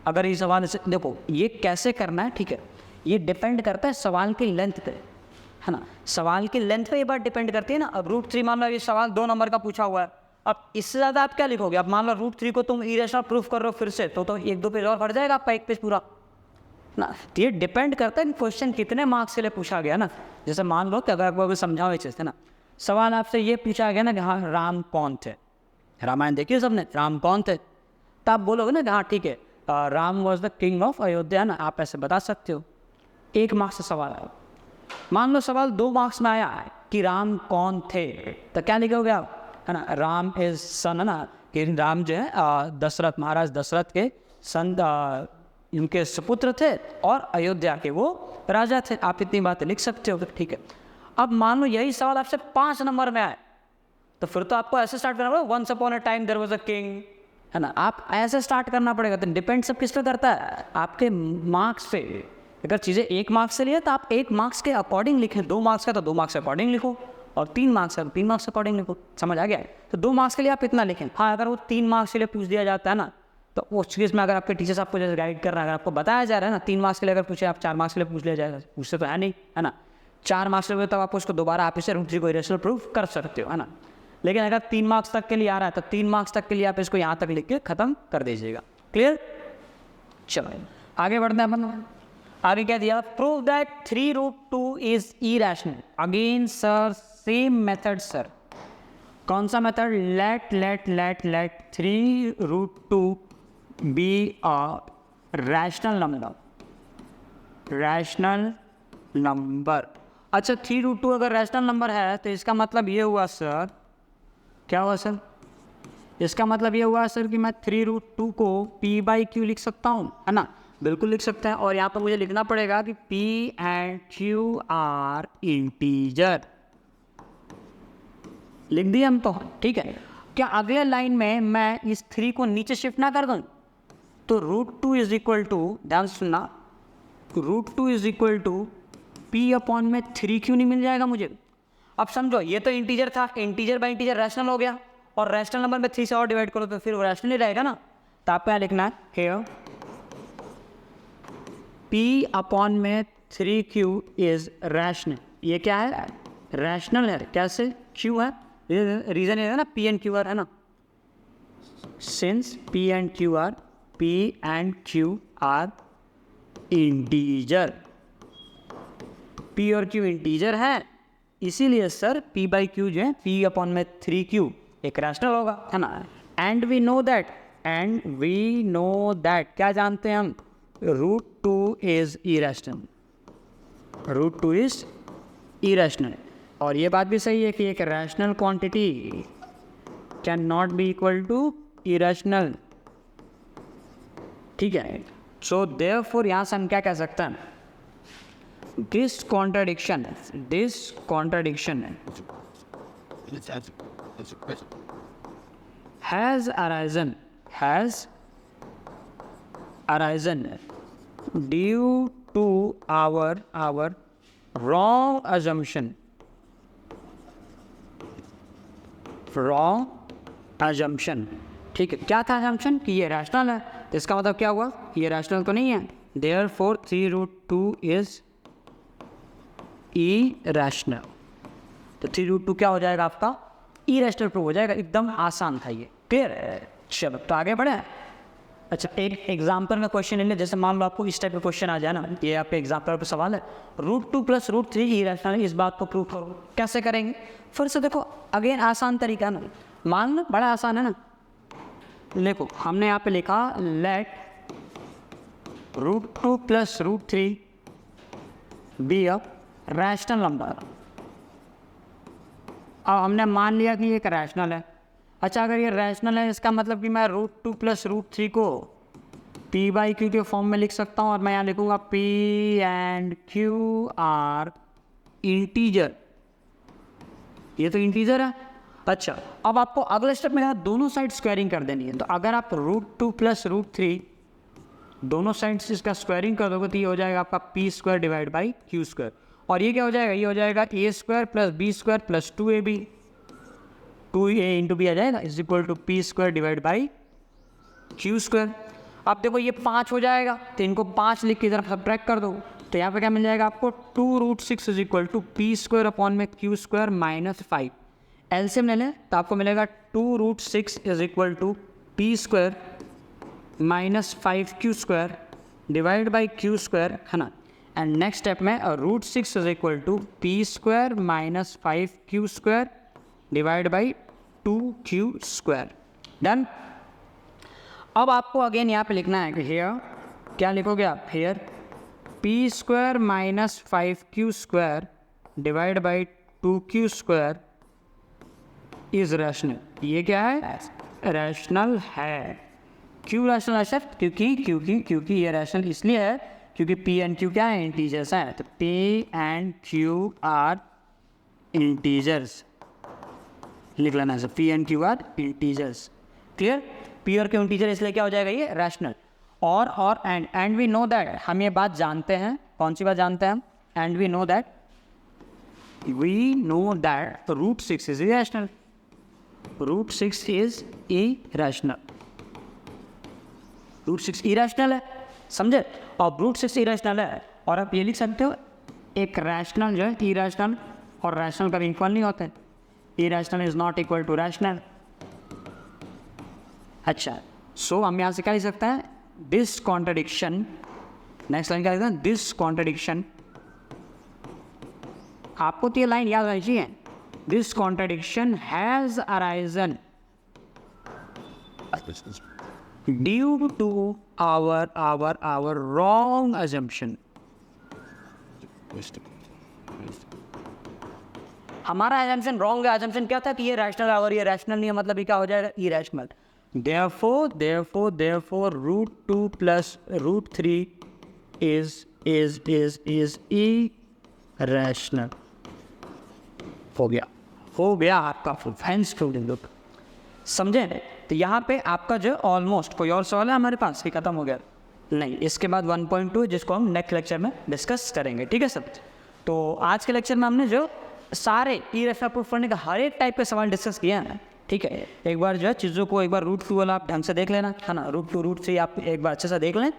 अगर ये सवाल से देखो ये कैसे करना है, ठीक है, ये डिपेंड करता है सवाल की लेंथ पे, है ना, सवाल की लेंथ पे ये बात डिपेंड करती है ना। अब रूट 3 मान लो ये सवाल 2 नंबर का पूछा हुआ है, अब इससे ज़्यादा आप क्या लिखोगे? अब मान लो रूट 3 को तुम इरेशनल प्रूफ कर रहे हो फिर से, तो 1-2 पेज और बढ़ जाएगा आपका, 1 पेज पूरा ना। तो ये डिपेंड करता है कि क्वेश्चन कितने मार्क्स के लिए पूछा गया ना। जैसे मान लो कि अगर आपको समझाओ ये चीज़ है ना, सवाल आपसे ये पूछा गया ना कि हाँ राम कौन थे, रामायण देखिए सबने, राम कौन थे, तो आप बोलोगे ना कि हाँ ठीक है, Ram was the king of Ayodhya ना, आप ऐसे बता सकते हो। 1 मार्क्स से सवाल आया। मान लो सवाल 2 मार्क्स में आया है कि राम कौन थे, तो क्या लिखोगे आप, है ना, राम इज सन, है ना, कि राम जो है दशरथ, महाराज दशरथ के सन, इनके सुपुत्र थे और अयोध्या के वो राजा थे। आप इतनी बातें लिख सकते हो, ठीक है। अब मान लो यही सवाल आपसे 5 नंबर में आए, तो फिर तो आपको ऐसे स्टार्ट करना पड़ेगा, once upon a time there was a king, है ना, आप ऐसे स्टार्ट करना पड़ेगा। तो डिपेंड सब किस पे करता है, आपके मार्क्स पे। अगर चीज़ें 1 मार्क्स से लिए तो आप 1 मार्क्स के अकॉर्डिंग लिखें, 2 मार्क्स का तो 2 मार्क्स के अकॉर्डिंग लिखो, और 3 मार्क्स का 3 मार्क्स के अकॉर्डिंग लिखो। समझ आ गया है? तो 2 मार्क्स के लिए आप इतना लिखें। हाँ, अगर वो 3 मार्क्स के लिए पूछ दिया जाता है ना, तो उस केस में अगर आपके टीचर्स आपको जैसे गाइड कर रहा है, अगर आपको बताया जा रहा है ना 3 मार्क्स के लिए अगर पूछे, आप 4 मार्क्स के लिए पूछ लिया जाएगा, पूछते तो है नहीं, है ना। 4 मार्क्स के लिए तब आप उसको दोबारा आप इसे रूट 3 को इरेशनल प्रूफ कर सकते हो, है ना। लेकिन अगर 3 मार्क्स तक के लिए आ रहा है तो 3 मार्क्स तक के लिए आप इसको यहाँ तक लिख के ख़त्म कर दीजिएगा। क्लियर? चलो आगे बढ़ते हैं अपन। आगे क्या दिया, prove that 3 root 2 is irrational. Again sir same method sir, कौन सा method, let 3 root 2 be a rational number. अच्छा 3 रूट 2 अगर रैशनल नंबर है तो इसका मतलब ये हुआ सर, क्या हुआ सर, इसका मतलब ये हुआ सर कि मैं 3 रूट 2 को p बाई क्यू लिख सकता हूँ, है ना, बिल्कुल लिख सकते हैं। और यहाँ पर मुझे लिखना पड़ेगा कि p and q are integer, लिख दिया हम तो, ठीक है। क्या अगले लाइन में मैं इस 3 को नीचे शिफ्ट ना कर दूँ, तो रूट 2 इज इक्वल टू, ध्यान सुनना, root 2 is equal to p upon में 3q नहीं मिल जाएगा मुझे। अब समझो ये तो इंटीजर था, इंटीजर बाई इंटीजर रैशनल हो गया, और रैशनल नंबर में 3 से और डिवाइड करो तो फिर वो रैशनल ही रहेगा ना। तो आपको यहाँ लिखना है हेयर p अपॉन में 3q इज रैशनल। ये क्या है, रैशनल है। कैसे, q है, रीजन ये है ना p एंड q आर, है ना, since p and q are integer, p और q इंटीजर है, इसीलिए सर p बाई क्यू जो है p अपॉन में 3q एक रैशनल होगा, है ना। एंड वी नो दैट, क्या जानते हैं हम, रूट 2 इज इरेशनल, और ये बात भी सही है कि एक rational quantity can not be equal to irrational, ठीक है। सो देयरफॉर यहाँ से हम क्या कह सकते हैं, this contradiction has arisen due to our wrong assumption, ठीक है। क्या था assumption कि ये रैशनल है, तो इसका मतलब क्या हुआ, ये रैशनल तो नहीं है, therefore 3 रूट 2 इज इरैशनल। तो 3 रूट 2 क्या हो जाएगा आपका, इरेशनल प्रूव हो जाएगा। एकदम आसान था ये, क्लियर है। चलो तो आगे बढ़े। अच्छा एक एग्जाम्पल में क्वेश्चन ले लें, जैसे मान लो आपको इस टाइप का क्वेश्चन आ जाए ना, ये आपके एग्जाम्पल पर सवाल है, रूट 2 प्लस रूट 3 इरेशनल, इस बात को प्रूव करो। कैसे करेंगे, फिर से देखो अगेन आसान तरीका ना, मान लो बड़ा आसान है ना। देखो हमने यहाँ पे लिखा let root 2 plus root 3 be a rational number. अब हमने मान लिया कि ये एक रैशनल है। अच्छा अगर ये रैशनल है इसका मतलब कि मैं √2 + √3 को p/q के फॉर्म में लिख सकता हूँ और मैं यहाँ लिखूँगा p and q are integer, ये तो इंटीजर है। अच्छा अब आपको अगले स्टेप में यहाँ दोनों साइड स्क्वायरिंग कर देनी है। तो अगर आप √2 + √3 दोनों साइड्स इसका स्क्वायरिंग कर दोगे तो ये हो जाएगा आपका p² / q²। और ये क्या हो जाएगा, ये हो जाएगा a² + b² + 2ab, 2a × b आ जाएगा = p² / q²। अब देखो ये 5 हो जाएगा तो इनको 5 लिख के इधर सब्ट्रैक्ट कर दो तो यहाँ पे क्या मिल जाएगा आपको 2√6 = p² / q² - 5। एलसीएम ले लें तो आपको मिलेगा 2√6 = p² - 5q² / q², है ना। एंड नेक्स्ट स्टेप में √6 = p² - 5q² / 2q²। डन। अब आपको अगेन यहाँ पे लिखना है कि हेयर क्या लिखोगे आप, hair p² - 5q² / 2q² is rational. ये क्या है, रैशनल है। क्यों रैशनल है सर, क्योंकि ये रैशनल इसलिए है क्योंकि p एंड q क्या है, इंटीजर्स हैं। तो p and q are integers लिख लेना है, p and q are integers. Clear, p और q इंटीजर इसलिए क्या हो जाएगा ये रैशनल। और एंड वी नो दैट, हम ये बात जानते हैं, कौन सी बात जानते हैं हम, and we know that √6 is irrational, √6 is irrational, √6 irrational है, समझे। और √6 इरेशनल है और आप ये लिख सकते हो एक रैशनल जो है इरेशनल और रैशनल कभी इक्वल नहीं होते, irrational is not equal to rational. अच्छा सो हम यहाँ से क्या लिख सकते हैं, दिस कॉन्ट्रडिक्शन, नेक्स्ट लाइन क्या लिखते हैं, दिस कॉन्ट्रडिक्शन, आपको तो ये लाइन याद रहनी चाहिए, this contradiction has arisen due to our wrong assumption। हमारा assumption रॉन्ग है। assumption क्या था कि ये रैशनल है और ये रैशनल नहीं है, मतलब ये क्या हो जाएगा, इरेशनल। therefore √2 + √3 is irrational। हो गया आपका फुल स्टूडेंट लोग, समझे। तो यहाँ पे आपका जो ऑलमोस्ट कोई और सवाल है हमारे पास कि खत्म हो गया, नहीं। इसके बाद 1.2 जिसको हम नेक्स्ट लेक्चर में डिस्कस करेंगे, ठीक है सब। तो आज के लेक्चर में हमने जो सारे इरेशनल प्रूफ करने का हर एक टाइप के सवाल डिस्कस किया है, ठीक है। एक बार जो है चीज़ों को एक बार √2 वाला आप ढंग से देख लेना, है ना, √2 √3 आप एक बार अच्छे से देख लें,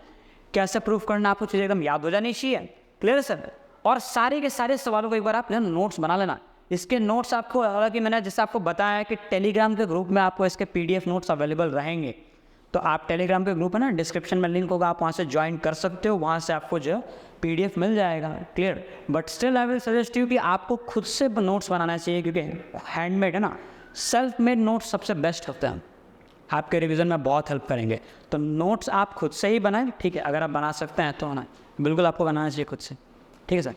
कैसे प्रूफ करना आपको चीज़ें एकदम याद हो जानी चाहिए। क्लियर है सर। और सारे के सारे सवालों को एक बार आप नोट्स बना लेना। इसके नोट्स आपको, हालांकि मैंने जैसे आपको बताया कि टेलीग्राम के ग्रुप में आपको इसके PDF नोट्स अवेलेबल रहेंगे, तो आप टेलीग्राम के ग्रुप है ना, डिस्क्रिप्शन में लिंक होगा, आप वहाँ से ज्वाइन कर सकते हो, वहाँ से आपको जो PDF मिल जाएगा। Clear. But still I will suggest you कि आपको खुद से नोट्स बनाना चाहिए, क्योंकि हैंडमेड है ना, सेल्फ मेड नोट्स सबसे बेस्ट होते हैं, आपके रिवीजन में बहुत हेल्प करेंगे। तो नोट्स आप खुद से ही बनाएं, ठीक है। अगर आप बना सकते हैं तो ना, बिल्कुल आपको बनाना चाहिए खुद से, ठीक है सर।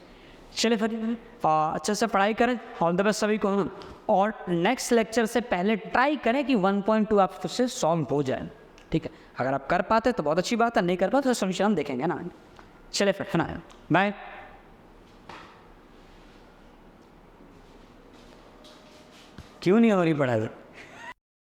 चलिए फिर अच्छे से पढ़ाई करें, ऑल द बेस्ट सभी को। और नेक्स्ट लेक्चर से पहले ट्राई करें कि 1.2 आप खुद से सॉल्व हो जाए, ठीक है। अगर आप कर पाते तो बहुत अच्छी बात है, नहीं कर पाते तो सोल्यूशन हम देखेंगे ना। चलिए फिर, है ना, बाय। क्यों नहीं हो रही पढ़ाई?